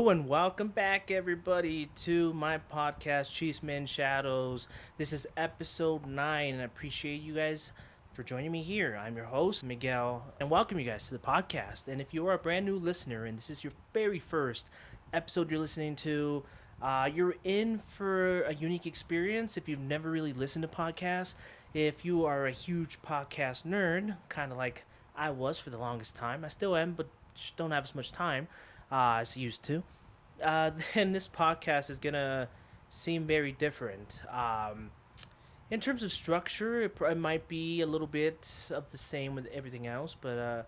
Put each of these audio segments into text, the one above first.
Hello and welcome back, everybody, to my podcast, Chisme and Shadows. This is episode 9, and I appreciate you guys for joining me here. I'm your host, Miguel, and welcome you guys to the podcast. And if you are a brand new listener and this is your very first episode you're listening to, you're in for a unique experience if you've never really listened to podcasts. If you are a huge podcast nerd, kind of like I was for the longest time, I still am, but just don't have as much time as used to, then this podcast is gonna seem very different. In terms of structure, it might be a little bit of the same with everything else, but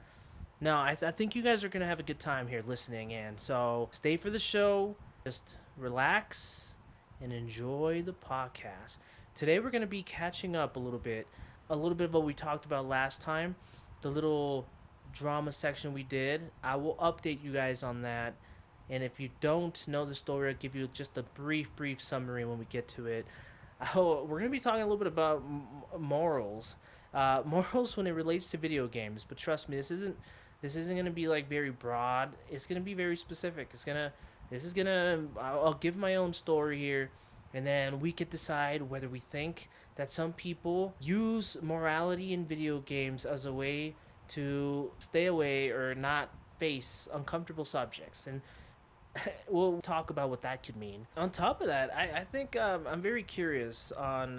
no, I think you guys are gonna have a good time here listening, and so stay for the show. Just relax and enjoy the podcast. Today we're gonna be catching up a little bit of what we talked about last time, the little drama section we did. I will update you guys on that. And if you don't know the story, I'll give you just a brief summary when we get to it. Oh, we're going to be talking a little bit about morals, morals when it relates to video games. But trust me, this isn't going to be like very broad. It's going to be very specific. This is gonna. I'll give my own story here, and then we could decide whether we think that some people use morality in video games as a way to stay away or not face uncomfortable subjects. And we'll talk about what that could mean. On top of that, I think I'm very curious on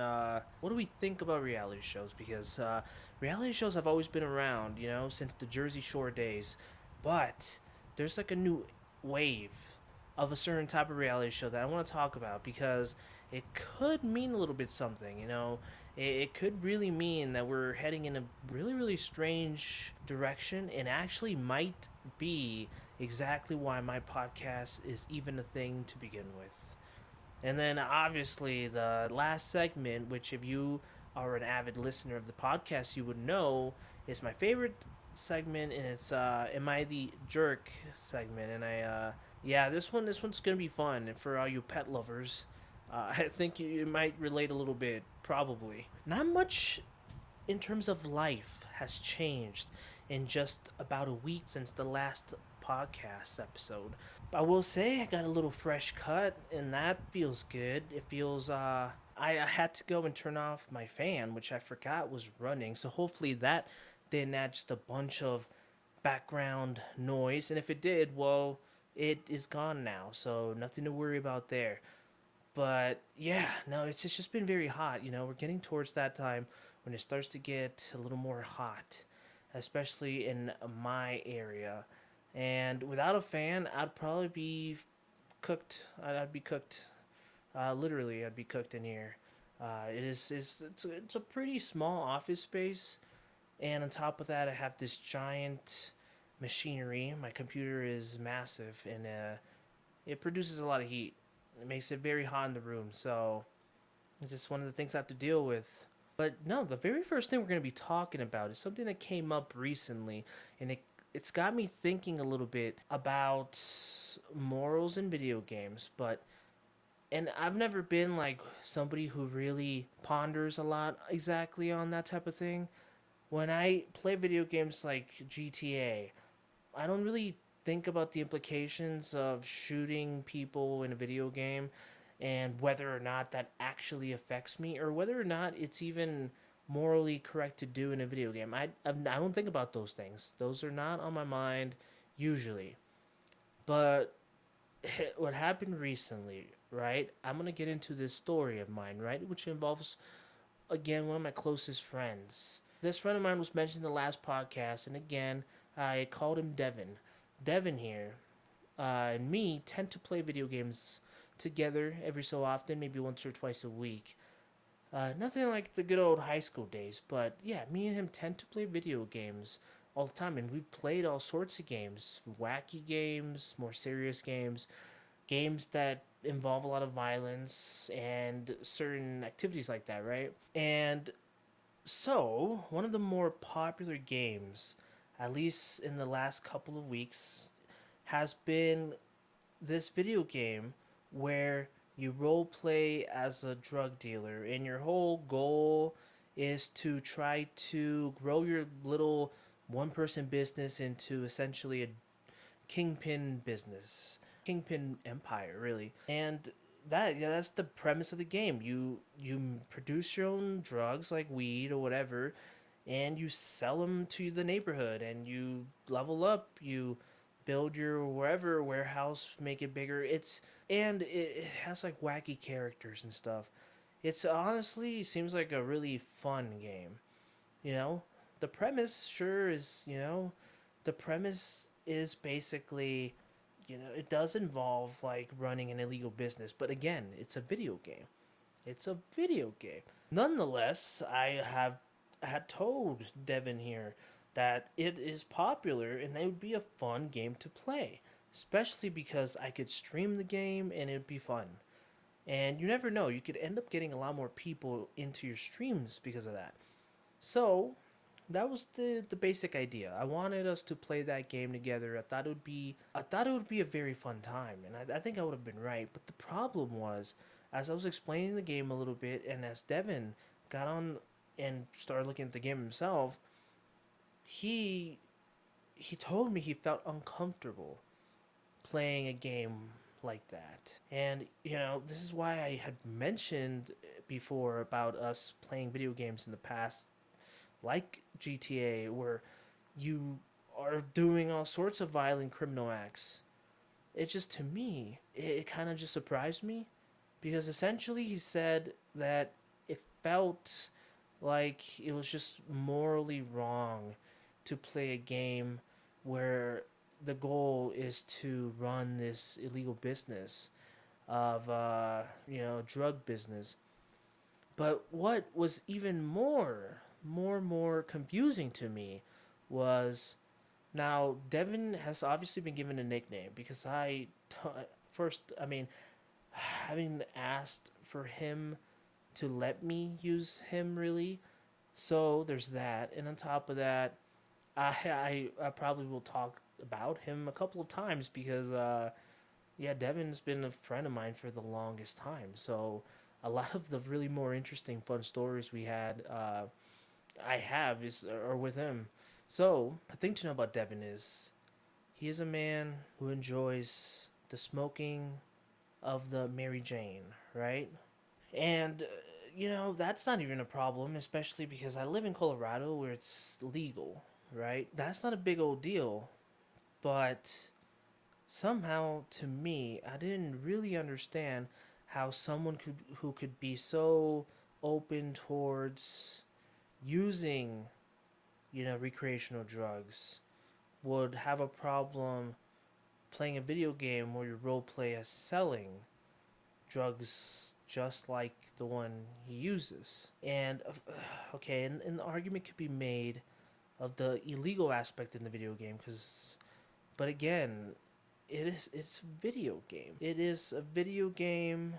what do we think about reality shows, because reality shows have always been around, since the Jersey Shore days. But there's like a new wave of a certain type of reality show that I want to talk about because it could mean a little bit something. It could really mean that we're heading in a really strange direction, and actually might be exactly why my podcast is even a thing to begin with. And then obviously the last segment, which if you are an avid listener of the podcast, you would know is my favorite segment, and it's Am I the Jerk segment. And yeah, this one's gonna be fun, and for all you pet lovers, I think you might relate a little bit, probably. Not much in terms of life has changed in just about a week since the last podcast episode. I will say I got a little fresh cut, and that feels good. It feels I had to go and turn off my fan, which I forgot was running. So hopefully that didn't add just a bunch of background noise. And if it did, well, it is gone now. So nothing to worry about there. But yeah, no, it's just been very hot. We're getting towards that time when it starts to get a little more hot, especially in my area. And without a fan, I'd probably be cooked. I'd be cooked. Literally, I'd be cooked in here. It's a pretty small office space, and on top of that, I have this giant machinery. My computer is massive, and it produces a lot of heat. It makes it very hot in the room, so it's just one of the things I have to deal with. But no, the very first thing we're going to be talking about is something that came up recently, and it's got me thinking a little bit about morals in video games. And I've never been like somebody who really ponders a lot exactly on that type of thing. When I play video games like GTA, I don't really think about the implications of shooting people in a video game and whether or not that actually affects me, or whether or not it's even morally correct to do in a video game. I don't think about those things. Those are not on my mind usually. But what happened recently, right? I'm going to get into this story of mine, right? Which involves, again, one of my closest friends. This friend of mine was mentioned in the last podcast, and again, I called him Devin. Devin here and me tend to play video games together every so often, maybe once or twice a week. Nothing like the good old high school days, but yeah, me and him tend to play video games all the time, and we've played all sorts of games, wacky games, more serious games, games that involve a lot of violence and certain activities like that, right? And so, one of the more popular games, at least in the last couple of weeks, has been this video game where you role play as a drug dealer, and your whole goal is to try to grow your little one person business into essentially a kingpin business. kingpin empire, really. And that's the premise of the game. You produce your own drugs like weed or whatever, and you sell them to the neighborhood, and you level up. You build your wherever warehouse, make it bigger. It has like wacky characters and stuff. It's honestly seems like a really fun game. You know, the premise sure is, the premise is basically, it does involve like running an illegal business, but again, it's a video game. It's a video game. Nonetheless, I have had told Devin here that it is popular and it would be a fun game to play, especially because I could stream the game and it'd be fun. And you never know, you could end up getting a lot more people into your streams because of that. So, that was the basic idea. I wanted us to play that game together. I thought it would be a very fun time, and I think I would have been right. But the problem was, as I was explaining the game a little bit, and as Devin got on and started looking at the game himself, he he told me he felt uncomfortable playing a game like that. And this is why I had mentioned before about us playing video games in the past, like GTA, where you are doing all sorts of violent criminal acts. It just, to me, it kind of just surprised me because essentially he said that it felt like it was just morally wrong to play a game where the goal is to run this illegal business of drug business. But what was even more confusing to me was, now Devin has obviously been given a nickname because first, I mean, having asked for him to let me use him, really. So there's that, and on top of that, I probably will talk about him a couple of times because yeah, Devin's been a friend of mine for the longest time. So a lot of the really more interesting, fun stories we had, I have is are with him. So the thing to know about Devin is he is a man who enjoys the smoking of the Mary Jane, right? And that's not even a problem, especially because I live in Colorado where it's legal, right? That's not a big old deal, but somehow to me, I didn't really understand how someone who could be so open towards using, recreational drugs would have a problem playing a video game where you role play as selling drugs just like the one he uses. And okay, and the argument could be made of the illegal aspect in the video game because, but again, it's a video game. It is a video game.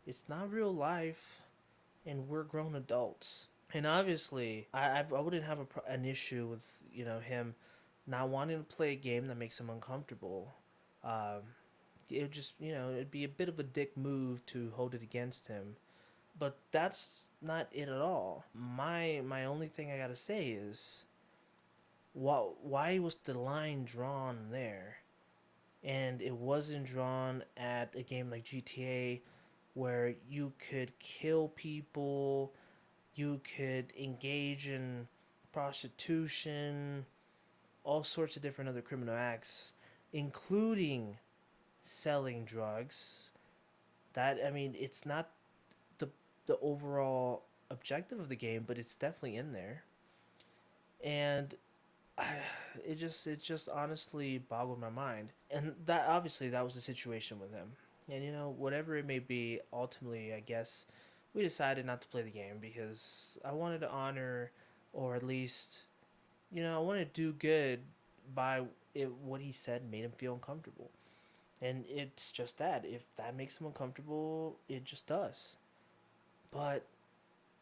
It's not real life, and we're grown adults. And obviously, I wouldn't have an issue with him not wanting to play a game that makes him uncomfortable. Um, it would just it'd be a bit of a dick move to hold it against him. But that's not it at all. My only thing I gotta say is, why was the line drawn there? And it wasn't drawn at a game like GTA where you could kill people, you could engage in prostitution, all sorts of different other criminal acts, including selling drugs. That, I mean, it's not the the overall objective of the game, but it's definitely in there. And it just honestly boggled my mind. And that, obviously, that was the situation with him. And whatever it may be, ultimately, I guess we decided not to play the game because I wanted to honor, or at least, I wanted to do good by it. What he said made him feel uncomfortable, and it's just that. If that makes him uncomfortable, it just does. But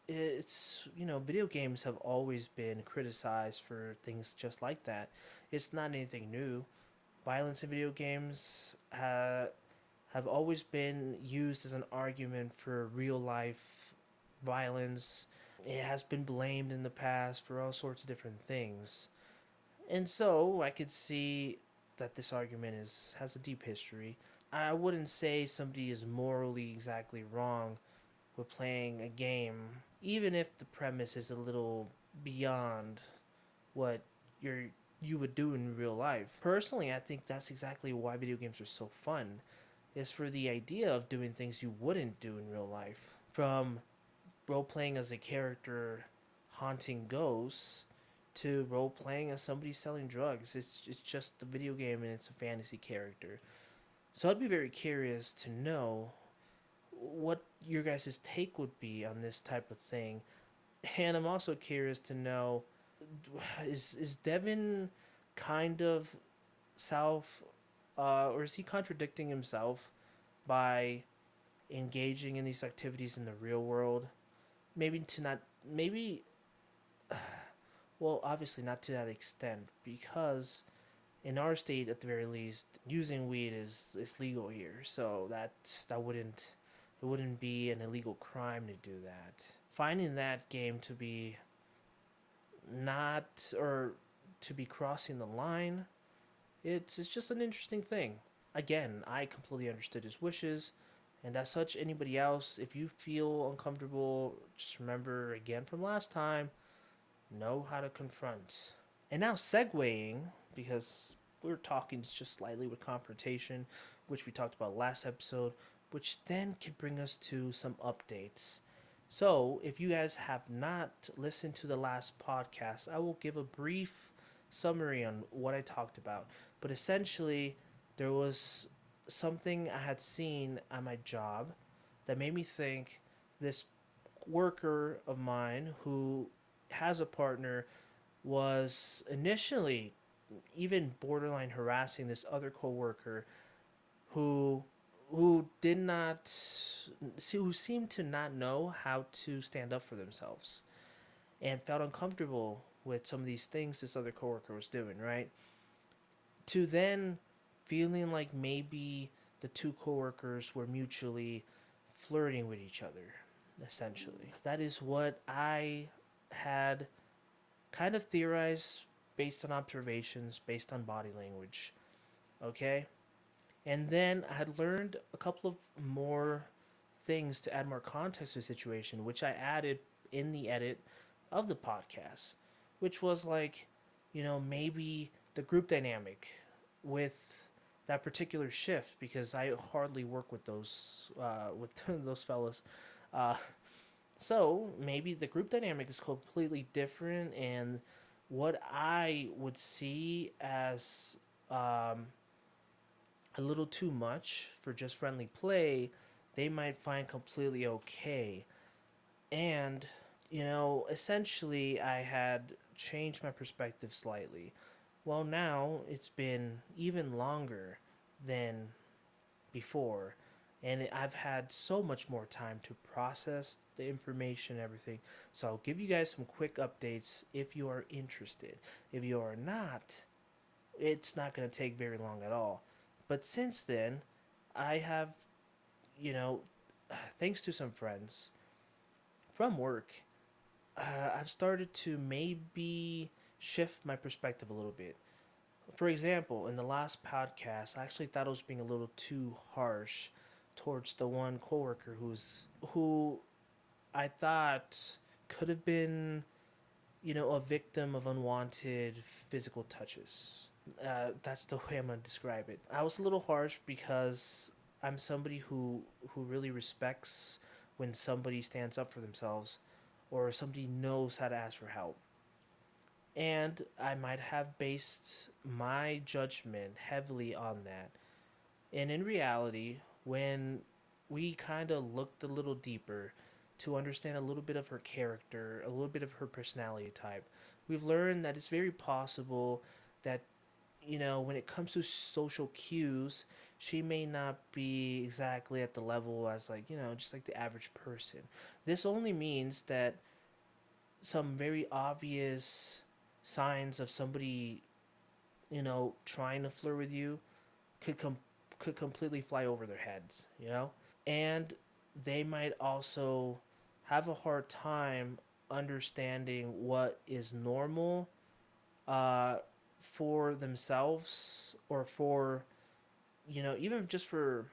it's video games have always been criticized for things just like that. It's not anything new. Violence in video games have always been used as an argument for real life violence. It has been blamed in the past for all sorts of different things. And so I could see that this argument has a deep history. I wouldn't say somebody is morally exactly wrong with playing a game, even if the premise is a little beyond what you're you would do in real life. Personally, I think that's exactly why video games are so fun. Is for the idea of doing things you wouldn't do in real life. From role playing as a character haunting ghosts to role playing as somebody selling drugs. It's just a video game and it's a fantasy character. So I'd be very curious to know what your guys' take would be on this type of thing. And I'm also curious to know, is Devin kind of self or is he contradicting himself by engaging in these activities in the real world? Maybe to not maybe well, obviously not to that extent, because in our state at the very least using weed is legal here, so that wouldn't be an illegal crime to do that. Finding that game to be not or to be crossing the line, it's just an interesting thing. Again, I completely understood his wishes, and as such, anybody else, if you feel uncomfortable, just remember again from last time, know how to confront. And now segueing, because we were talking just slightly with confrontation, which we talked about last episode, which then could bring us to some updates. So, if you guys have not listened to the last podcast, I will give a brief summary on what I talked about. But essentially, there was something I had seen at my job that made me think this worker of mine who has a partner was initially even borderline harassing this other coworker who did not who seemed to not know how to stand up for themselves and felt uncomfortable with some of these things this other coworker was doing, right? To then feeling like maybe the two coworkers were mutually flirting with each other, essentially. That is what I had kind of theorized based on observations, based on body language. Okay? And then I had learned a couple of more things to add more context to the situation, which I added in the edit of the podcast, which was like, maybe the group dynamic with that particular shift, because I hardly work with with those fellas. Uh, so maybe the group dynamic is completely different, and what I would see as a little too much for just friendly play, they might find completely okay. And, essentially, I had changed my perspective slightly. Well, now it's been even longer than before, and I've had so much more time to process the information and everything. So I'll give you guys some quick updates if you are interested. If you are not, it's not going to take very long at all. But since then, I have, you know, thanks to some friends from work, I've started to maybe shift my perspective a little bit. For example, in the last podcast, I actually thought I was being a little too harsh towards the one coworker who I thought could have been, a victim of unwanted physical touches. That's the way I'm gonna describe it. I was a little harsh because I'm somebody who really respects when somebody stands up for themselves or somebody knows how to ask for help. And I might have based my judgment heavily on that. And in reality, when we kind of looked a little deeper to understand a little bit of her character, a little bit of her personality type, we've learned that it's very possible that, when it comes to social cues, she may not be exactly at the level as, like, just like the average person. This only means that some very obvious signs of somebody, trying to flirt with you could could completely fly over their heads. And they might also have a hard time understanding what is normal uh, for themselves or for even just for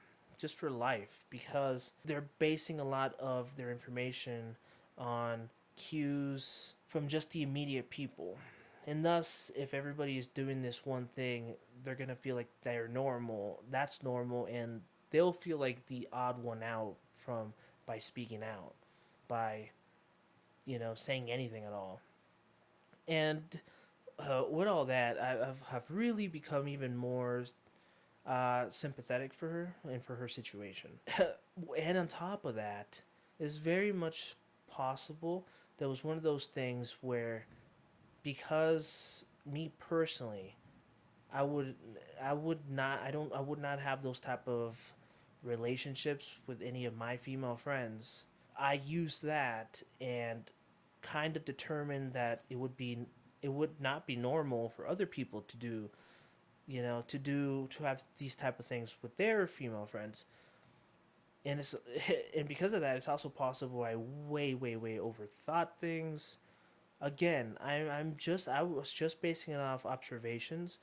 life, because they're basing a lot of their information on cues from just the immediate people. And thus, if everybody is doing this one thing, they're going to feel like they're normal. That's normal, and they'll feel like the odd one out from by speaking out, by saying anything at all. And with all that, have really become even more sympathetic for her and for her situation. And on top of that, it's very much possible that was one of those things where, because me personally, I would I would not I would not have those type of relationships with any of my female friends. I used that and kind of determined that it would not be normal for other people to do, to have these type of things with their female friends. And it's and because of that, it's also possible I way overthought things. Again, I was just basing it off observations.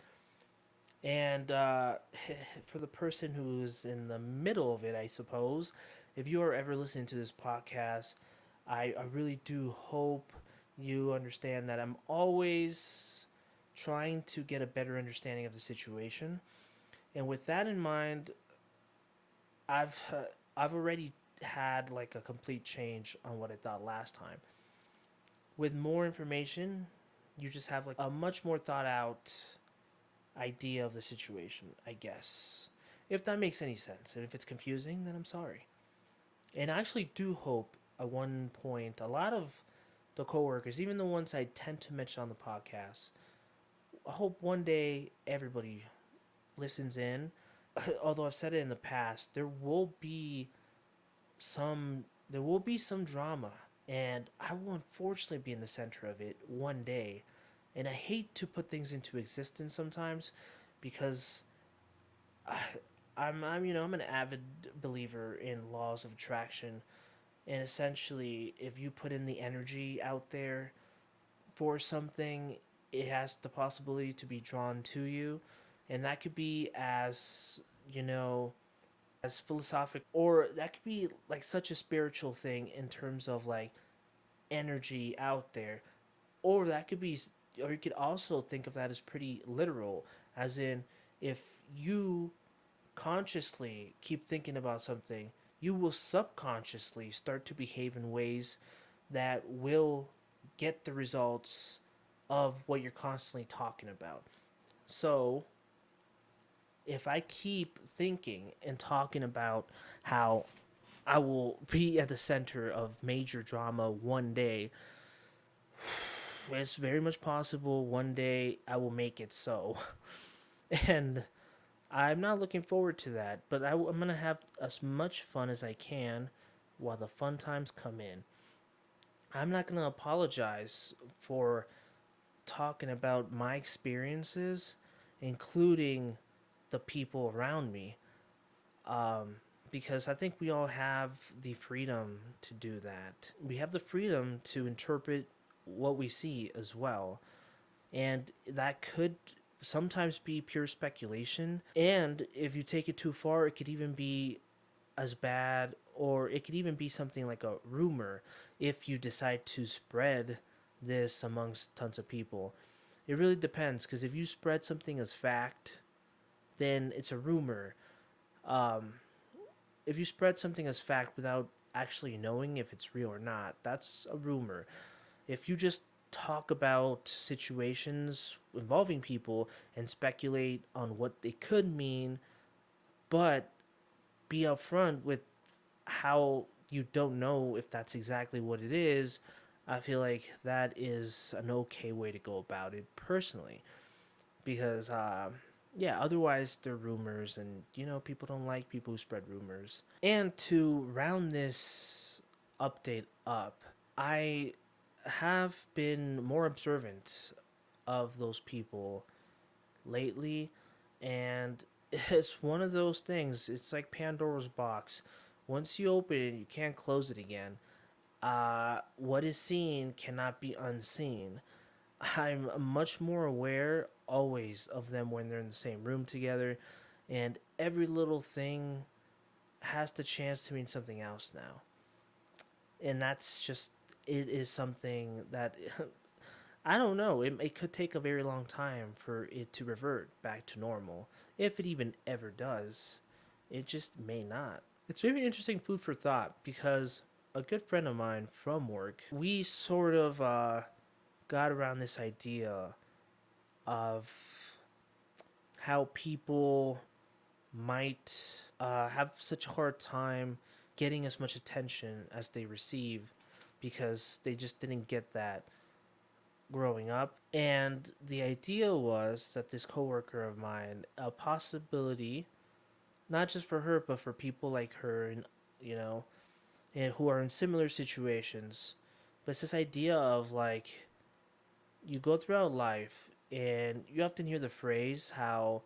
And for the person who's in the middle of it, I suppose, if you are ever listening to this podcast, I really do hope you understand that I'm always trying to get a better understanding of the situation. And with that in mind, I've uh, I've already had like a complete change on what I thought last time. With more information, you just have like a much more thought out idea of the situation, I guess. If that makes any sense. And if it's confusing, then I'm sorry. And I actually do hope at one point a lot of the coworkers, even the ones I tend to mention on the podcast, I hope one day everybody listens in. Although I've said it in the past, there will be some drama, and I will unfortunately be in the center of it one day. And I hate to put things into existence sometimes, because I, I'm an avid believer in laws of attraction, and essentially, if you put in the energy out there for something, it has the possibility to be drawn to you, and that could be you know as philosophic, or that could be like such a spiritual thing in terms of like energy out there, or that could be, or you could also think of that as pretty literal, as in, if you consciously keep thinking about something, you will subconsciously start to behave in ways that will get the results of what you're constantly talking about. So, if I keep thinking and talking about how I will be at the center of major drama one day, it's very much possible one day I will make it so. And I'm not looking forward to that, but I'm going to have as much fun as I can while the fun times come in. I'm not going to apologize for talking about my experiences, including the people around me, um, because I think we all have the freedom to do that. We have the freedom to interpret what we see as well. And that could sometimes be pure speculation. And if you take it too far, it could even be as bad, or it could even be something like a rumor if you decide to spread this amongst tons of people. It really depends, because if you spread something as fact, then it's a rumor. Um, if you spread something as fact without actually knowing if it's real or not, that's a rumor. If you just talk about situations involving people and speculate on what they could mean, but be upfront with how you don't know if that's exactly what it is, I feel like that is an okay way to go about it personally. Because, yeah, otherwise they're rumors, and, people don't like people who spread rumors. And to round this update up, I have been more observant of those people lately, and it's one of those things. It's like Pandora's box. Once you open it, you can't close it again. What is seen cannot be unseen. I'm much more aware always of them when they're in the same room together, and every little thing has the chance to mean something else now. And that's just, it is something that I don't know. It could take a very long time for it to revert back to normal. If it even ever does, it just may not. It's very interesting food for thought because a good friend of mine from work, we sort of got around this idea of how people might have such a hard time getting as much attention as they receive because they just didn't get that growing up. And the idea was that this coworker of mine, a possibility, not just for her, but for people like her, and you know, and who are in similar situations. But it's this idea of like you go throughout life, and you often hear the phrase how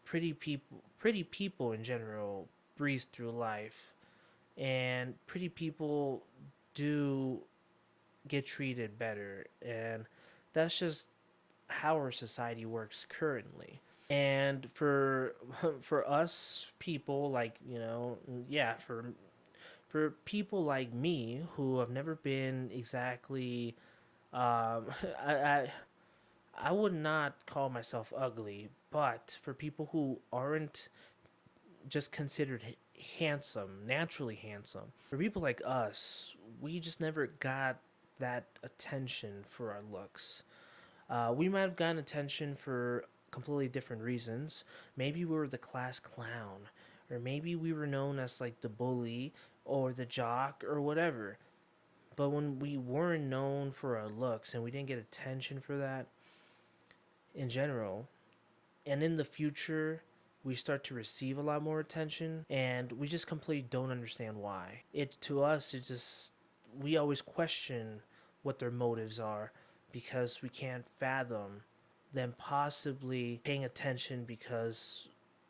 pretty people in general breeze through life, and pretty people do get treated better, and that's just how our society works currently. And for for us people like, yeah, for people like me who have never been exactly I, I I would not call myself ugly, but for people who aren't just considered handsome, naturally handsome, for people like us, we just never got that attention for our looks. We might have gotten attention for completely different reasons. Maybe we were the class clown, or maybe we were known as like the bully or the jock or whatever. But when we weren't known for our looks and we didn't get attention for that in general, and in the future, we start to receive a lot more attention, and we just completely don't understand why. It to us, it just we always question what their motives are because we can't fathom them possibly paying attention because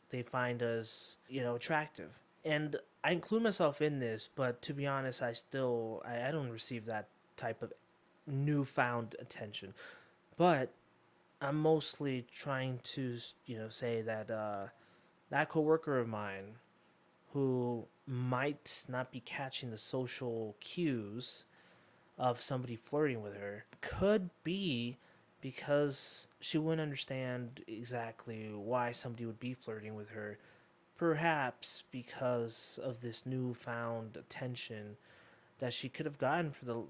they find us, attractive. And I include myself in this, but to be honest, I don't receive that type of newfound attention. But I'm mostly trying to, say that that coworker of mine who might not be catching the social cues of somebody flirting with her could be because she wouldn't understand exactly why somebody would be flirting with her. Perhaps because of this newfound attention that she could have gotten for the,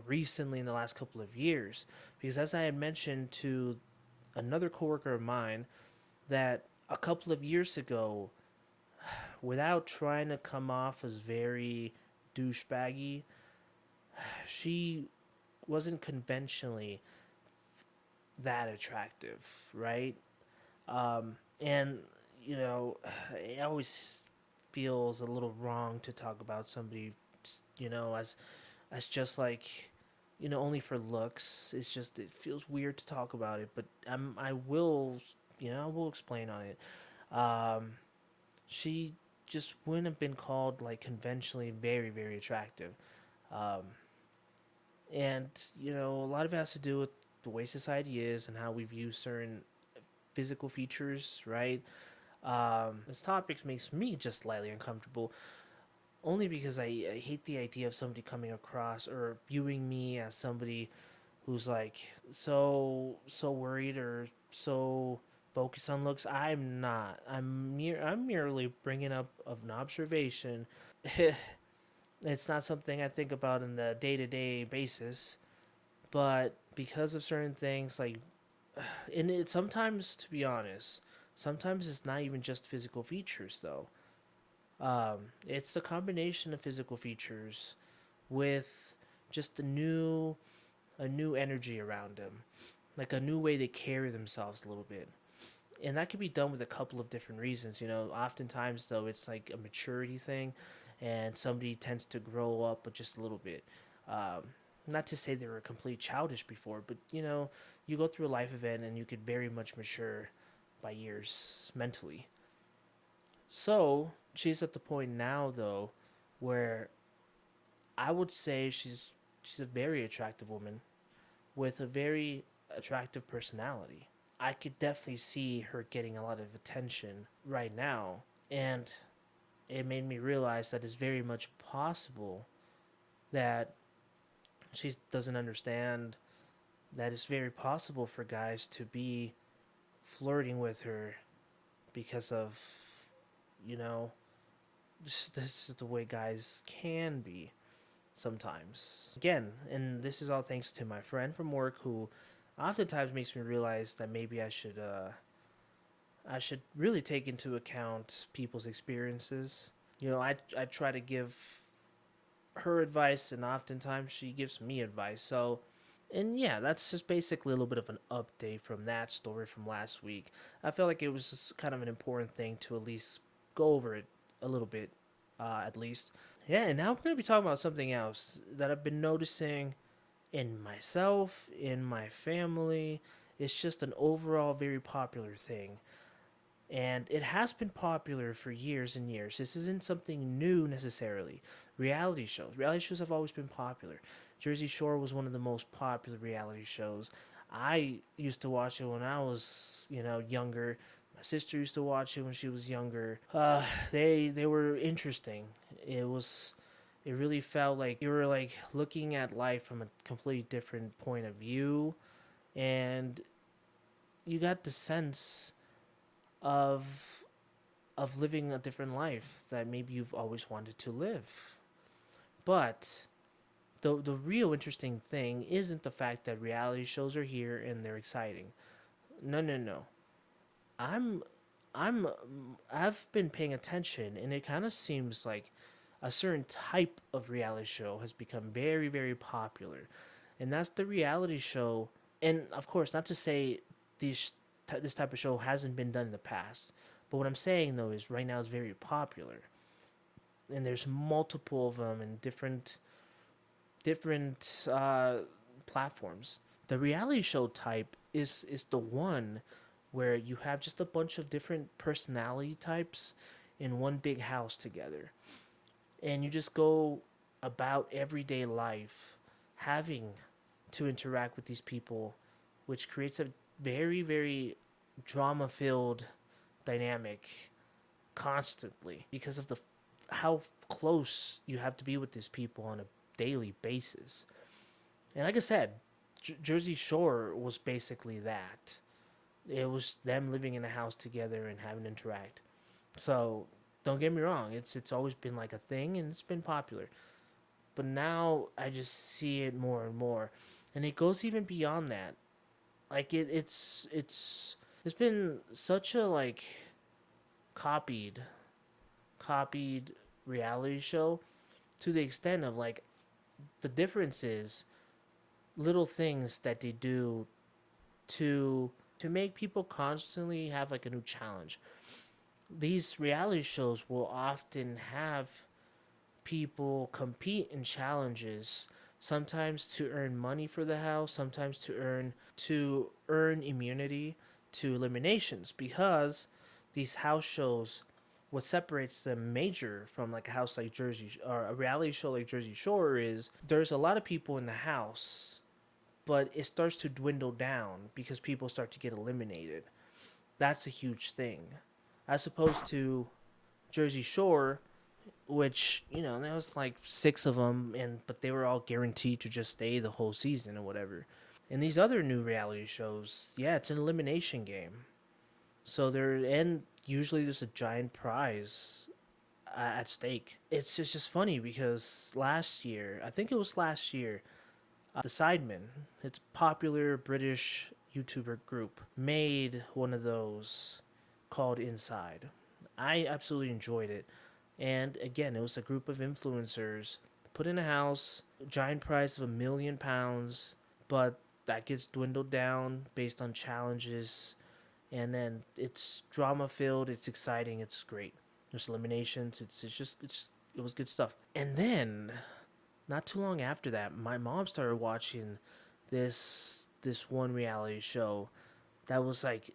recently in the last couple of years. Because as I had mentioned to another coworker of mine, that a couple of years ago, without trying to come off as very douchebaggy, she wasn't conventionally that attractive, right? And it always feels a little wrong to talk about somebody, as just like, only for looks. It's just it feels weird to talk about it, but I will, I will explain on it. Um, she just wouldn't have been called like conventionally very very attractive. Um, and a lot of it has to do with the way society is and how we view certain physical features, right? This topic makes me just slightly uncomfortable, only because I hate the idea of somebody coming across or viewing me as somebody who's like so worried or so focused on looks. I'm not. I'm merely bringing up of an observation. It's not something I think about in the day-to-day basis, but because of certain things like, and it sometimes, to be honest, sometimes it's not even just physical features though. It's the combination of physical features with just a new energy around them, like a new way they carry themselves a little bit. And that can be done with a couple of different reasons. Oftentimes though, it's like a maturity thing, and somebody tends to grow up just a little bit. Um, Not to say they were completely childish before, but you go through a life event and you could very much mature by years mentally. So she's at the point now though where I would say she's a very attractive woman with a very attractive personality. I could definitely see her getting a lot of attention right now. And it made me realize that it's very much possible that she doesn't understand that it's very possible for guys to be flirting with her because of, you know, just this is the way guys can be sometimes. Again, and this is all thanks to my friend from work who oftentimes makes me realize that maybe I should really take into account people's experiences. I try to give her advice, and oftentimes she gives me advice. So, and yeah, that's just basically a little bit of an update from that story from last week. I felt like it was just kind of an important thing to at least go over it a little bit, at least. Yeah, and now I'm going to be talking about something else that I've been noticing in myself, in my family. It's just an overall very popular thing. And it has been popular for years and years. This isn't something new necessarily. Reality shows have always been popular. Jersey Shore was one of the most popular reality shows. I used to watch it when I was, younger. My sister used to watch it when she was younger. They were interesting. It really felt like you were like looking at life from a completely different point of view, and you got the sense of living a different life that maybe you've always wanted to live. But the real interesting thing isn't the fact that reality shows are here and they're exciting. No, no, no. I'm I'm I've been paying attention, and it kind of seems like a certain type of reality show has become very, very popular. And that's the reality show. And of course, not to say this type of show hasn't been done in the past, but what I'm saying though is right now it's very popular, and there's multiple of them in different platforms. The reality show type is the one where you have just a bunch of different personality types in one big house together, and you just go about everyday life having to interact with these people, which creates a very, very drama filled dynamic constantly because of the how close you have to be with these people on a daily basis. And like I said, Jersey Shore was basically that. It was them living in a house together and having to interact. So don't get me wrong, it's always been like a thing and it's been popular. But now I just see it more and more, and it goes even beyond that. Like it's been such a like copied copied reality show to the extent of like the difference is little things that they do to make people constantly have like a new challenge. These reality shows will often have people compete in challenges, sometimes to earn money for the house, sometimes to earn immunity to eliminations, because these house shows, what separates them major from like a house like Jersey or a reality show like Jersey Shore is there's a lot of people in the house, but it starts to dwindle down because people start to get eliminated. That's a huge thing, as opposed to Jersey Shore, which there was like six of them, and but they were all guaranteed to just stay the whole season or whatever. And these other new reality shows, yeah, it's an elimination game. So there, and usually there's a giant prize at stake. It's just funny because last year, I think it was last year, the Sidemen, it's a popular British YouTuber group, made one of those called Inside. I absolutely enjoyed it. And again, it was a group of influencers put in a house, giant prize of £1 million, but that gets dwindled down based on challenges. And then it's drama filled, it's exciting, it's great. There's eliminations, it was good stuff. And then not too long after that, my mom started watching this one reality show that was like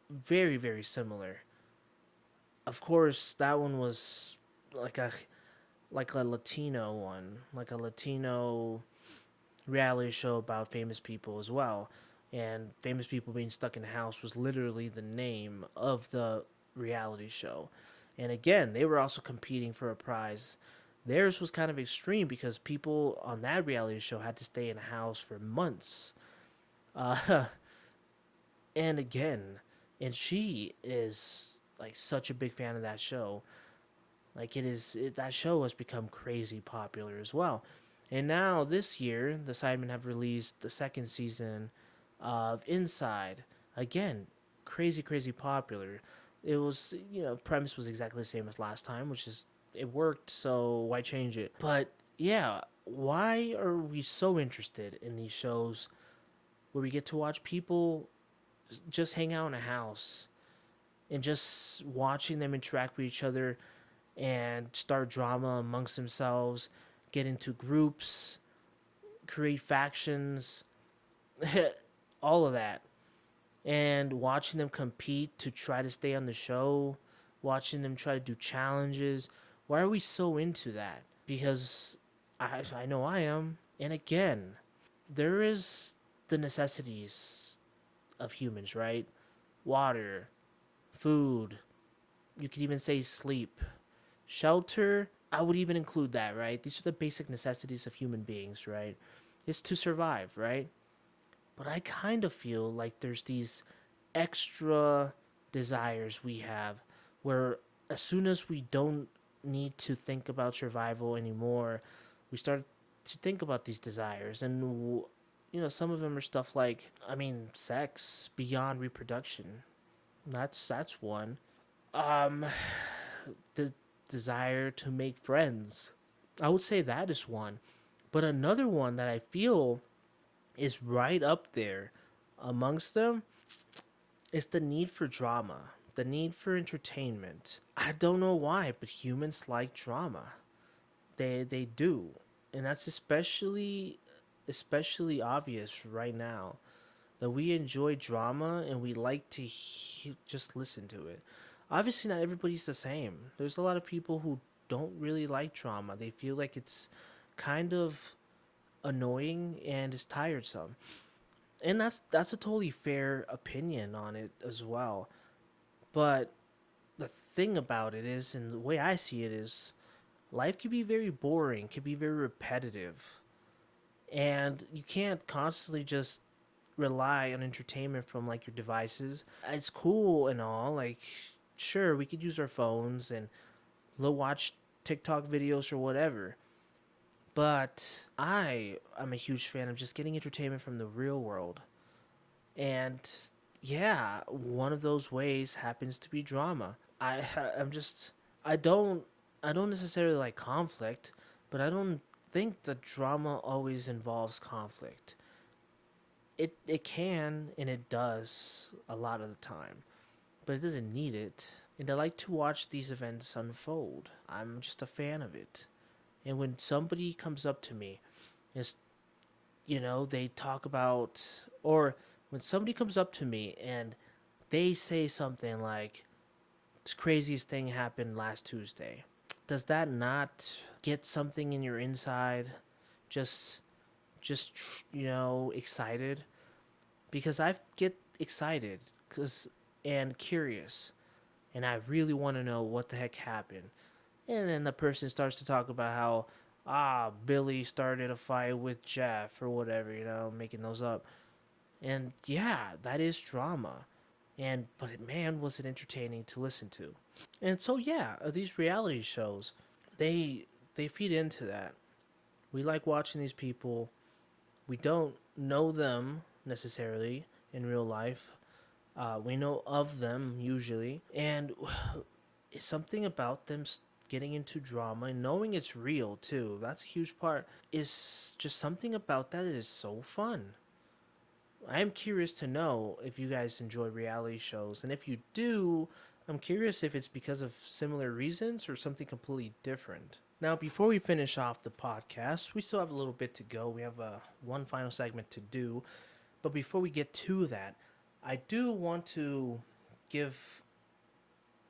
very, very similar. Of course, that one was like a Latino one, like a Latino reality show about famous people as well. and famous people being stuck in a house was literally the name of the reality show. And again, they were also competing for a prize. Theirs was kind of extreme because people on that reality show had to stay in a house for months. Uh, and again, and she is like such a big fan of that show. Like that show has become crazy popular as well. And now this year, the Sidemen have released the second season of Inside. Again, crazy popular. It was, premise was exactly the same as last time, which is it worked, so why change it? But yeah, why are we so interested in these shows where we get to watch people just hang out in a house and just watching them interact with each other and start drama amongst themselves, get into groups, create factions, all of that. And watching them compete to try to stay on the show, watching them try to do challenges. Why are we so into that? Because I know I am. And again, there is the necessities of humans, right? Water, food, you could even say sleep, shelter. I would even include that, right? These are the basic necessities of human beings, right? It's to survive, right? But I kind of feel like there's these extra desires we have where as soon as we don't need to think about survival anymore, we start to think about these desires. And, some of them are stuff like, sex beyond reproduction. That's one. Um, the desire to make friends. I would say that is one. But another one that I feel is right up there amongst them is the need for drama, the need for entertainment. I don't know why, but humans like drama. They do. And that's especially obvious right now that we enjoy drama and we like to just listen to it. Obviously, not everybody's the same. There's a lot of people who don't really like drama. They feel like it's kind of annoying and is tiresome. And that's a totally fair opinion on it as well. But the thing about it is, and the way I see it is, life can be very boring, can be very repetitive. And you can't constantly just rely on entertainment from like your devices. It's cool and all, like sure we could use our phones and watch TikTok videos or whatever. But I am a huge fan of just getting entertainment from the real world. And yeah, one of those ways happens to be drama. I'm just I don't I don't necessarily like conflict, but I don't think that drama always involves conflict. It can and it does a lot of the time, but it doesn't need it. And I like to watch these events unfold. I'm just a fan of it. And when somebody comes up to me, is they talk about, or when somebody comes up to me and they say something like, "This craziest thing happened last Tuesday," does that not get something in your inside? Just, excited, because I get excited and curious, and I really want to know what the heck happened. And then the person starts to talk about how Billy started a fight with Jeff or whatever, making those up. And yeah, that is drama. But man, was it entertaining to listen to. And so yeah, these reality shows, they they feed into that. We like watching these people. We don't know them necessarily in real life. We know of them usually, and it's something about them getting into drama and knowing it's real too. That's a huge part. Is just something about that is so fun. I'm curious to know if you guys enjoy reality shows, and if you do, I'm curious if it's because of similar reasons or something completely different. Now, before we finish off the podcast, we still have a little bit to go. We have one final segment to do, but before we get to that, I do want to give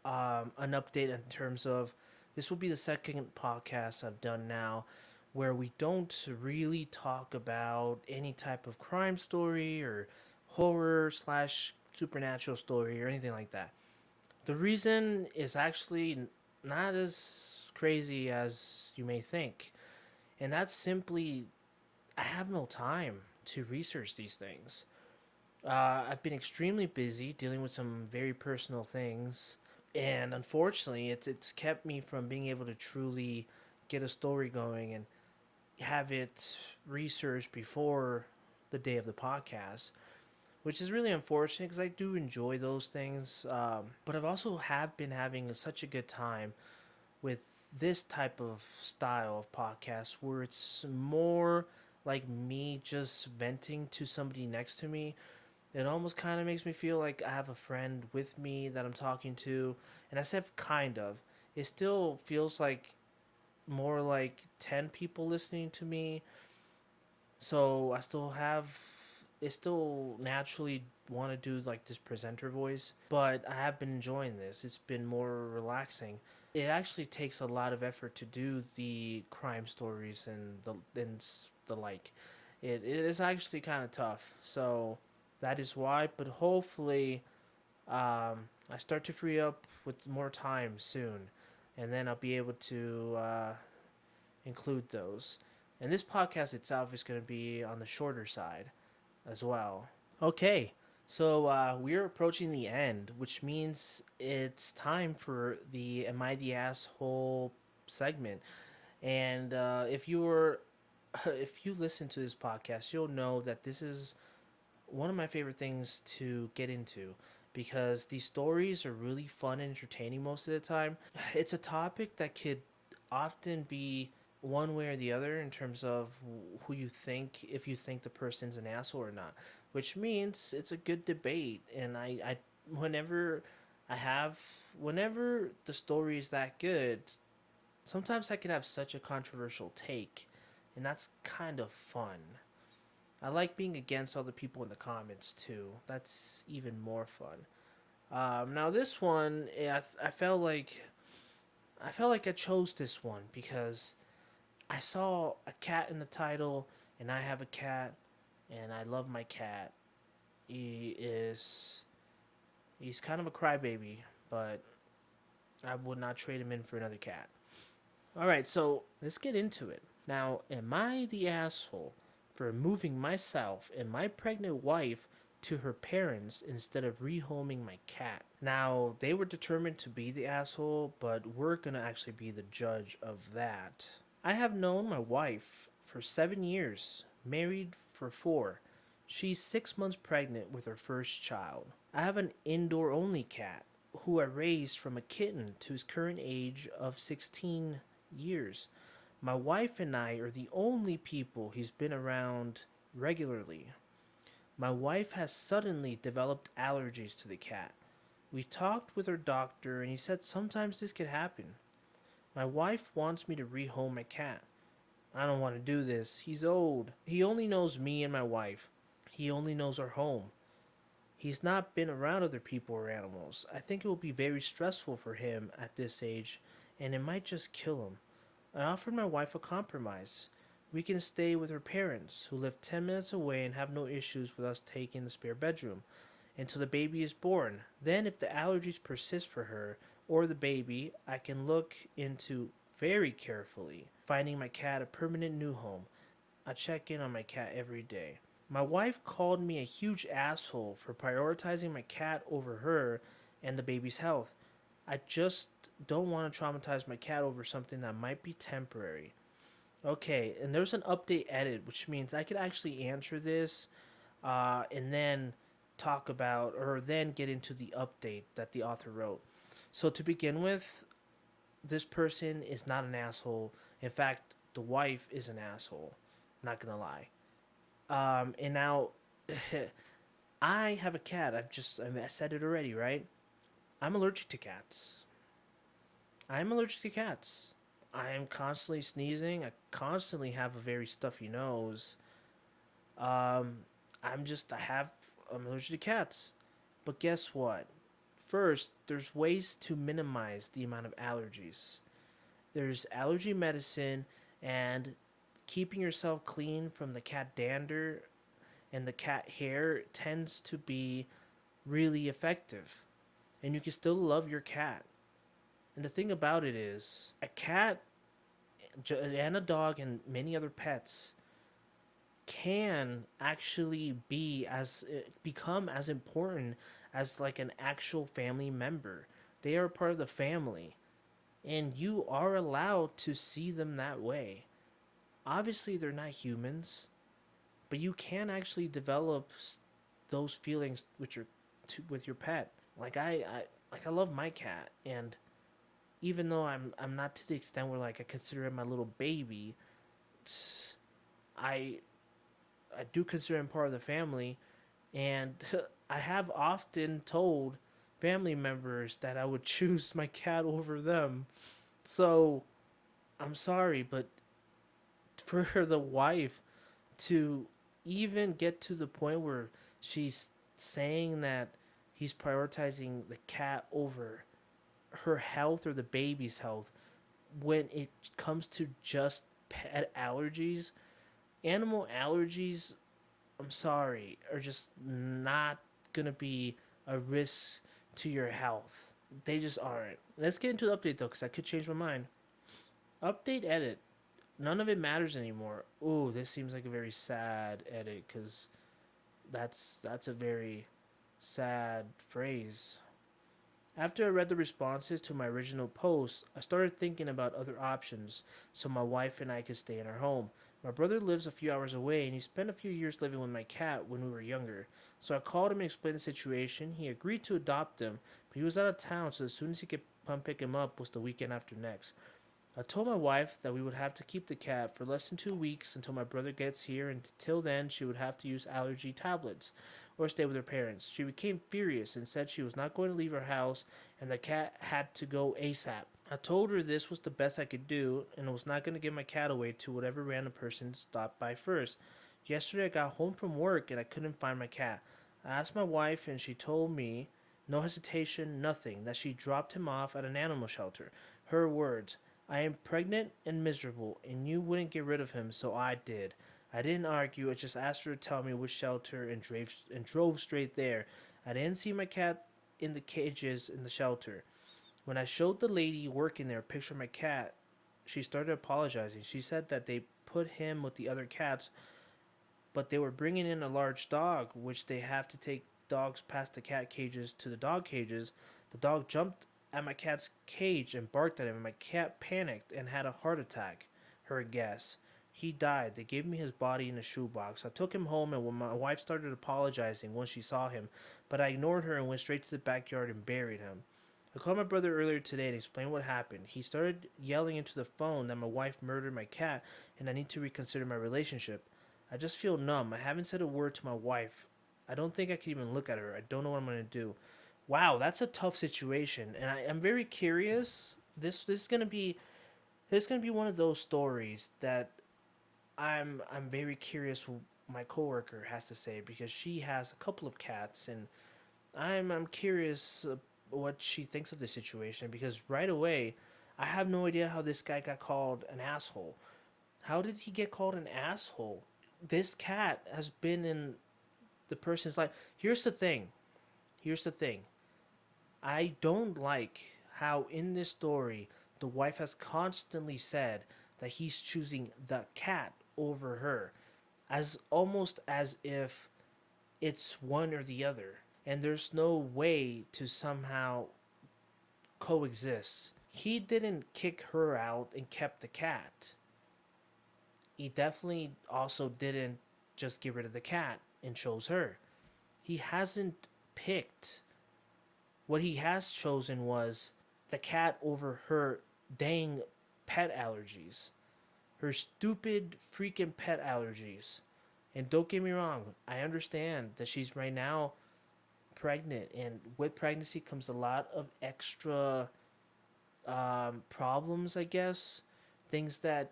an update in terms of this will be the second podcast I've done now where we don't really talk about any type of crime story or horror slash supernatural story or anything like that. The reason is actually not as crazy as you may think, and that's simply I have no time to research these things. I've been extremely busy dealing with some very personal things, and unfortunately, it's kept me from being able to truly get a story going and have it researched before the day of the podcast, which is really unfortunate because I do enjoy those things. But I've also have been having such a good time with this type of style of podcast where it's more like me just venting to somebody next to me. It almost kind of makes me feel like I have a friend with me that I'm talking to, and I said kind of. It still feels like more like 10 people listening to me, so I still have it still naturally want to do like this presenter voice, but I have been enjoying this. It's been more relaxing. It actually takes a lot of effort to do the crime stories and the like. It is actually kind of tough, so that is why. But hopefully, I start to free up with more time soon, and then I'll be able to include those. And this podcast itself is going to be on the shorter side as well. Okay, so we're approaching the end, which means it's time for the Am I the Asshole segment. And if you listen to this podcast, you'll know that this is one of my favorite things to get into because these stories are really fun and entertaining most of the time. It's a topic that could often be one way or the other in terms of who you think, if you think the person's an asshole or not, which means it's a good debate. And whenever I have, whenever the story is that good, sometimes I can have such a controversial take, and that's kind of fun. I like being against other people in the comments too. That's even more fun. Now this one, I felt like I chose this one because I saw a cat in the title, and I have a cat, and I love my cat. He is he's kind of a crybaby, but I would not trade him in for another cat. All right, so let's get into it. Now, am I the asshole for moving myself and my pregnant wife to her parents instead of rehoming my cat? Now, they were determined to be the asshole, but we're gonna actually be the judge of that. I have known my wife for 7 years, married for 4. She's 6 months pregnant with her first child. I have an indoor only cat who I raised from a kitten to his current age of 16 years. My wife and I are the only people he's been around regularly. My wife has suddenly developed allergies to the cat. We talked with her doctor and he said sometimes this could happen. My wife wants me to rehome my cat. I don't want to do this. He's old. He only knows me and my wife. He only knows our home. He's not been around other people or animals. I think it will be very stressful for him at this age, and it might just kill him. I offered my wife a compromise. We can stay with her parents, who live 10 minutes away and have no issues with us taking the spare bedroom until the baby is born. Then, if the allergies persist for her or the baby, I can look into very carefully finding my cat a permanent new home. I check in on my cat every day. My wife called me a huge asshole for prioritizing my cat over her and the baby's health. I just don't want to traumatize my cat over something that might be temporary. Okay, and there's an update edit, which means I could actually answer this and then talk about or then get into the update that the author wrote. So, to begin with, this person is not an asshole. In fact, the wife is an asshole. Not gonna lie. And now, I have a cat. I said it already, right? I'm allergic to cats. I'm allergic to cats. I am constantly sneezing. I constantly have a very stuffy nose. Um, I'm allergic to cats. But guess what? First, there's ways to minimize the amount of allergies. There's allergy medicine and keeping yourself clean from the cat dander and the cat hair tends to be really effective. And you can still love your cat. And the thing about it is, a cat and a dog and many other pets can actually become as important as like an actual family member. They are part of the family, and you are allowed to see them that way. Obviously, they're not humans, but you can actually develop those feelings with your pet. I love my cat, and even though I'm not to the extent where like I consider him my little baby, I I do consider him part of the family, and I have often told family members that I would choose my cat over them. So I'm sorry, but for the wife to even get to the point where she's saying that he's prioritizing the cat over her health or the baby's health when it comes to just pet allergies, animal allergies, I'm sorry, are just not gonna be a risk to your health. They just aren't. Let's get into the update though, because I could change my mind. Update edit. None of it matters anymore. Ooh, this seems like a very sad edit, because that's a very sad phrase. After I read the responses to my original post, I started thinking about other options so my wife and I could stay in our home. My brother lives a few hours away and he spent a few years living with my cat when we were younger. So I called him and explained the situation. He agreed to adopt him, but he was out of town, so as soon as he could come pick him up was the weekend after next. I told my wife that we would have to keep the cat for less than 2 weeks until my brother gets here, and until then she would have to use allergy tablets or stay with her parents. She became furious and said she was not going to leave her house and the cat had to go ASAP. I told her this was the best I could do and was not going to give my cat away to whatever random person stopped by first. Yesterday I got home from work and I couldn't find my cat. I asked my wife and she told me, no hesitation, nothing, that she dropped him off at an animal shelter. Her words, I am pregnant and miserable, and you wouldn't get rid of him, so I did. I didn't argue, I just asked her to tell me which shelter and drove straight there. I didn't see my cat in the cages in the shelter. When I showed the lady working there a picture of my cat, she started apologizing. She said that they put him with the other cats, but they were bringing in a large dog, which they have to take dogs past the cat cages to the dog cages. The dog jumped at my cat's cage and barked at him, and my cat panicked and had a heart attack. Her guess. He died. They gave me his body in a shoebox. I took him home, and when my wife started apologizing once she saw him, but I ignored her and went straight to the backyard and buried him. I called my brother earlier today and explained what happened. He started yelling into the phone that my wife murdered my cat and I need to reconsider my relationship. I just feel numb. I haven't said a word to my wife. I don't think I can even look at her. I don't know what I'm going to do. Wow, that's a tough situation, and I'm very curious. This is gonna be one of those stories that I'm very curious what my coworker has to say, because she has a couple of cats, and I'm curious what she thinks of the situation, because right away I have no idea how this guy got called an asshole. How did he get called an asshole? This cat has been in the person's life. Here's the thing. Here's the thing. I don't like how in this story the wife has constantly said that he's choosing the cat over her, as almost as if it's one or the other, and there's no way to somehow coexist. He didn't kick her out and kept the cat. He definitely also didn't just get rid of the cat and chose her. He hasn't picked. What he has chosen was the cat over her dang pet allergies. Her stupid freaking pet allergies. And don't get me wrong, I understand that she's right now pregnant, and with pregnancy comes a lot of extra problems, I guess. Things that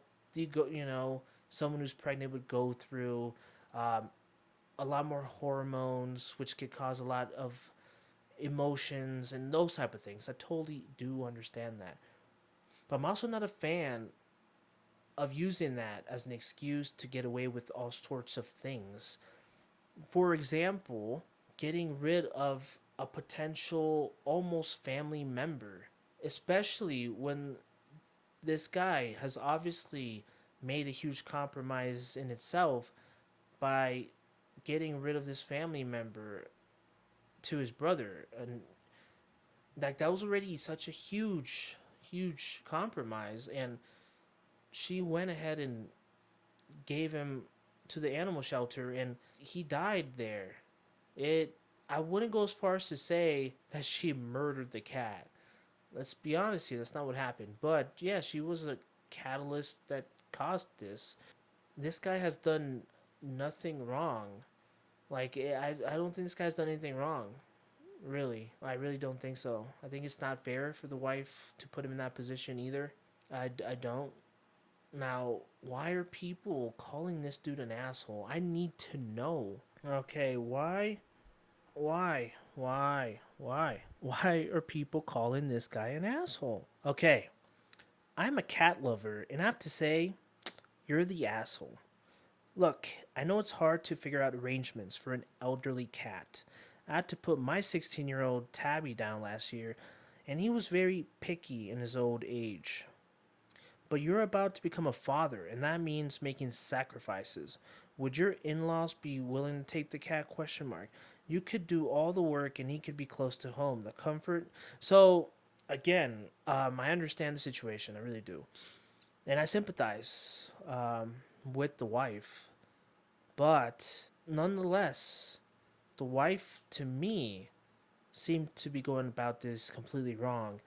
someone who's pregnant would go through. Um, a lot more hormones, which could cause a lot of emotions and those type of things. I totally do understand that. But I'm also not a fan of using that as an excuse to get away with all sorts of things. For example, getting rid of a potential almost family member, especially when this guy has obviously made a huge compromise in itself by getting rid of this family member to his brother. And like that was already such a huge compromise, and she went ahead and gave him to the animal shelter, and he died there. It I wouldn't go as far as to say that she murdered the cat. Let's be honest here, that's not what happened. But yeah, she was a catalyst that caused this. This guy has done nothing wrong. Like I don't think this guy's done anything wrong. Really, I really don't think so. I think it's not fair for the wife to put him in that position either. I don't. Now, why are people calling this dude an asshole? I need to know. Okay, why? Why are people calling this guy an asshole? Okay, I'm a cat lover, and I have to say, you're the asshole. Look, I know it's hard to figure out arrangements for an elderly cat. I had to put my 16-year-old Tabby down last year, and he was very picky in his old age. But you're about to become a father, and that means making sacrifices. Would your in-laws be willing to take the cat? Question mark. You could do all the work, and he could be close to home. The comfort. So again, I understand the situation. I really do, and I sympathize with the wife. But nonetheless, the wife to me seemed to be going about this completely wrong.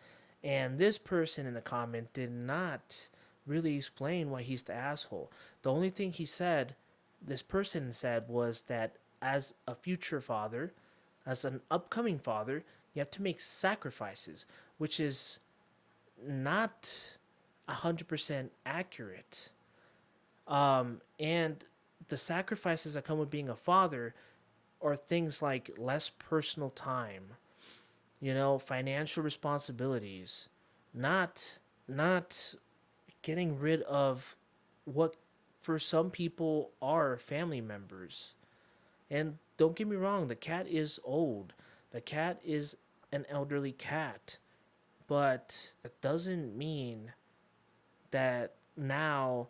And this person in the comment did not really explain why he's the asshole. The only thing this person said, was that as a future father, as an upcoming father, you have to make sacrifices, which is not 100% accurate. And the sacrifices that come with being a father are things like less personal time, financial responsibilities, not not getting rid of what for some people are family members. And don't get me wrong, the cat is old. The cat is an elderly cat, but it doesn't mean that now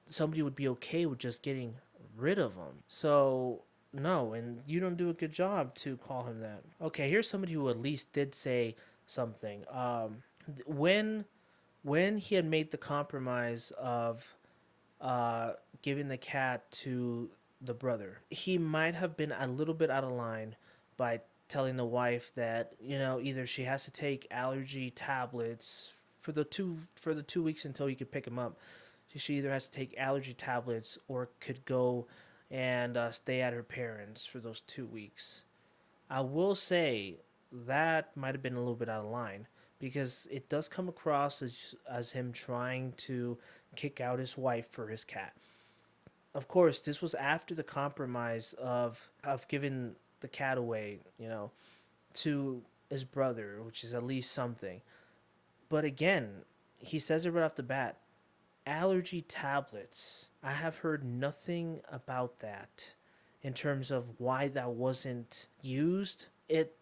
somebody would be okay with just getting rid of him. So no, and you don't do a good job to call him that. Okay, here's somebody who at least did say something. When when he had made the compromise of uh, giving the cat to the brother, he might have been a little bit out of line by telling the wife that either she has to take allergy tablets for the 2 weeks until he could pick him up. She either has to take allergy tablets or could go and stay at her parents for those 2 weeks. I will say that might have been a little bit out of line because it does come across as him trying to kick out his wife for his cat. Of course, this was after the compromise of giving the cat away, to his brother, which is at least something. But again, he says it right off the bat. Allergy tablets. I have heard nothing about that in terms of why that wasn't used.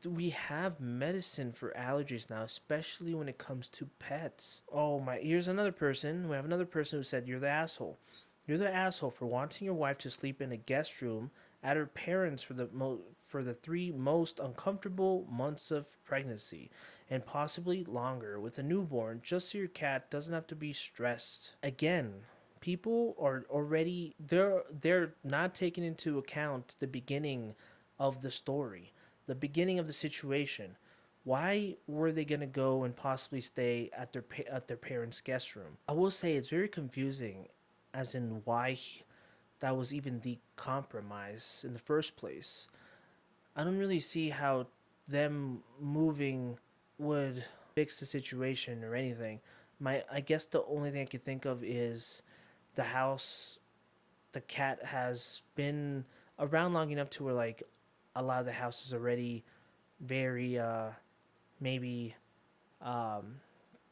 We have medicine for allergies now, especially when it comes to pets. Oh my, here's another person. We have another person who said you're the asshole. You're the asshole for wanting your wife to sleep in a guest room at her parents for the 3 most uncomfortable months of pregnancy and possibly longer with a newborn just so your cat doesn't have to be stressed. Again, people are already they're not taking into account the beginning of the story, the beginning of the situation. Why were they going to go and possibly stay at their parents' guest room? I will say it's very confusing as in why that was even the compromise in the first place. I don't really see how them moving would fix the situation or anything. I guess the only thing I could think of is the house. The cat has been around long enough to where like a lot of the house is already very maybe um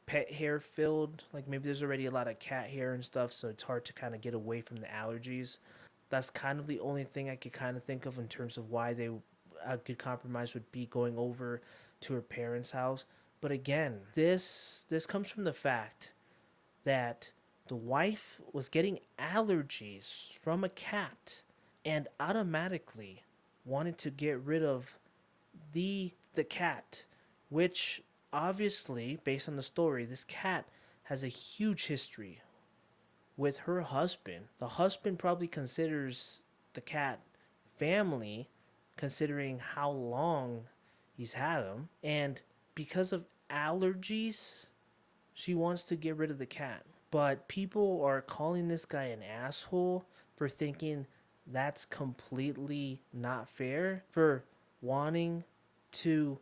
pet hair filled. Like maybe there's already a lot of cat hair and stuff, so it's hard to kind of get away from the allergies. That's kind of the only thing I could kind of think of in terms of why a good compromise would be going over to her parents' house. But again, this comes from the fact that the wife was getting allergies from a cat and automatically wanted to get rid of the cat, which obviously, based on the story, this cat has a huge history with her husband. The husband probably considers the cat family, considering how long he's had him. And because of allergies, she wants to get rid of the cat. But people are calling this guy an asshole for thinking that's completely not fair, for wanting to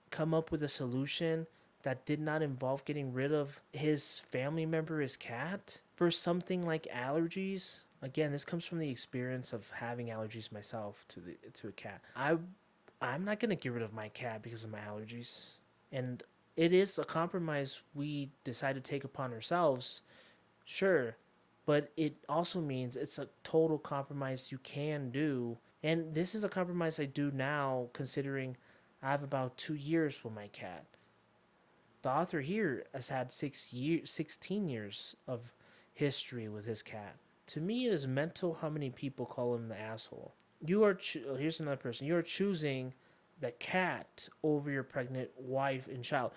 come up with a solution that did not involve getting rid of his family member, his cat, for something like allergies. Again, this comes from the experience of having allergies myself to a cat. I'm not gonna get rid of my cat because of my allergies, and it is a compromise we decide to take upon ourselves, sure, but it also means it's a total compromise you can do, and this is a compromise I do now, considering I have about 2 years with my cat. The author here has had 16 years of history with his cat. To me, it is mental how many people call him the asshole. Here's another person. You are choosing the cat over your pregnant wife and child.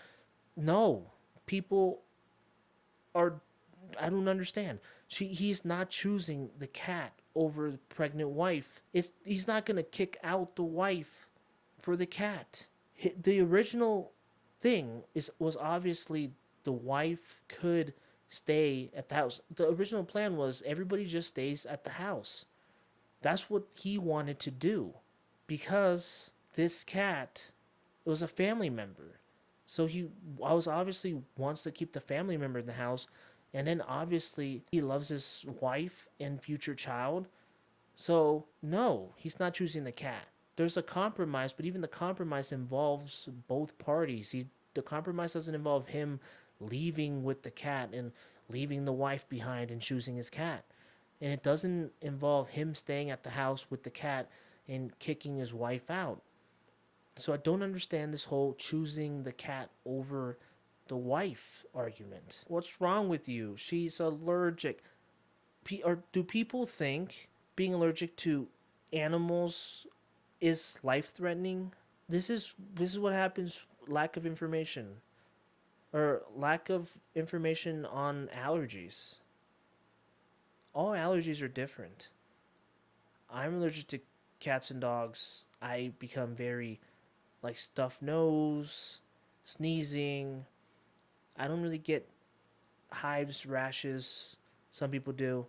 No, people are. I don't understand. He's not choosing the cat over the pregnant wife. He's not gonna kick out the wife for the cat. The original thing was obviously the wife could stay at the house. The original plan was everybody just stays at the house. That's what he wanted to do, because this cat was a family member. So he was obviously wants to keep the family member in the house, and then obviously he loves his wife and future child. So no, he's not choosing the cat. There's a compromise, but even the compromise involves both parties. The compromise doesn't involve him leaving with the cat and leaving the wife behind and choosing his cat. And it doesn't involve him staying at the house with the cat and kicking his wife out. So I don't understand this whole choosing the cat over the wife argument. What's wrong with you? She's allergic. Or do people think being allergic to animals is life threatening? This is what happens. Lack of information, or lack of information on allergies. All allergies are different. I'm allergic to cats and dogs. I become very like stuffed nose, sneezing. I don't really get hives, rashes. Some people do.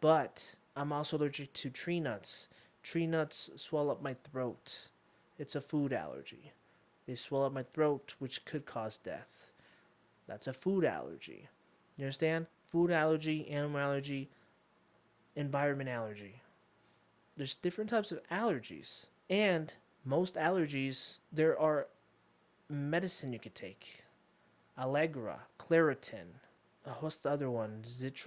But I'm also allergic to tree nuts. Tree nuts swell up my throat. It's a food allergy. They swell up my throat, which could cause death. That's a food allergy. You understand? Food allergy, animal allergy, environment allergy. There's different types of allergies. And most allergies, there are medicine you could take. Allegra, Claritin. What's the other one? Starts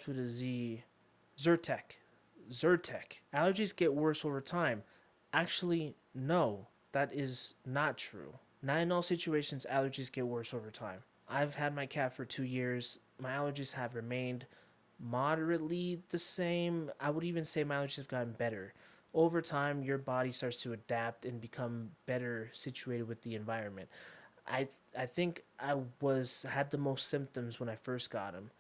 with a Z. Zyrtec. Zyrtec. Allergies get worse over time. Actually, no, that is not true. Not in all situations, allergies get worse over time. I've had my cat for 2 years. My allergies have remained moderately the same. I would even say my allergies have gotten better. Over time, your body starts to adapt and become better situated with the environment. I think I was had the most symptoms when I first got him.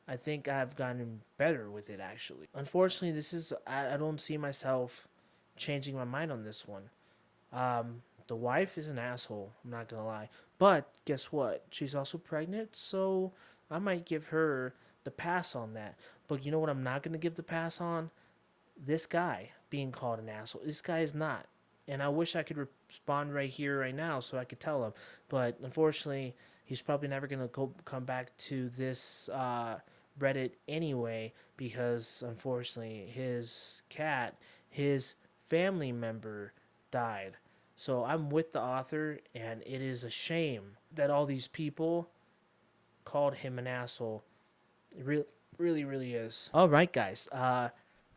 I think I've gotten better with it actually. Unfortunately, I don't see myself changing my mind on this one. The wife is an asshole. I'm not gonna lie, but guess what? She's also pregnant, so I might give her the pass on that. But you know what? I'm not gonna give the pass on this guy being called an asshole. This guy is not. And I wish I could respond right here, right now, so I could tell him. But unfortunately, he's probably never going to come back to this Reddit anyway, because unfortunately, his cat, his family member, died. So I'm with the author, and it is a shame that all these people called him an asshole. It really, Really, really is. All right, guys.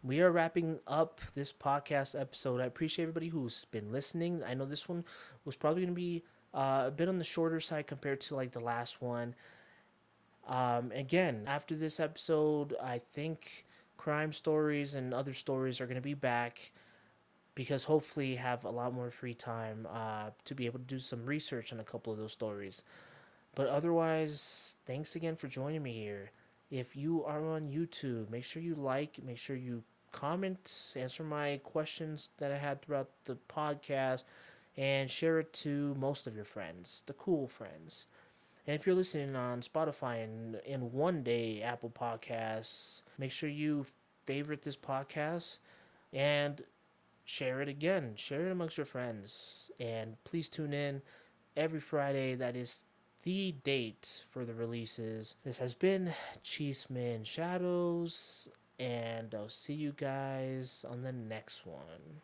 We are wrapping up this podcast episode. I appreciate everybody who's been listening. I know this one was probably going to be a bit on the shorter side compared to like the last one. Again, after this episode, I think crime stories and other stories are going to be back because hopefully have a lot more free time to be able to do some research on a couple of those stories. But otherwise, thanks again for joining me here. If you are on YouTube, make sure you like, make sure you comment, answer my questions that I had throughout the podcast, and share it to most of your friends, the cool friends. And if you're listening on Spotify and in one day Apple Podcasts, make sure you favorite this podcast and share it again. Share it amongst your friends. And please tune in every Friday. That is the date for the releases. This has been Chisme and Shadows, and I'll see you guys on the next one.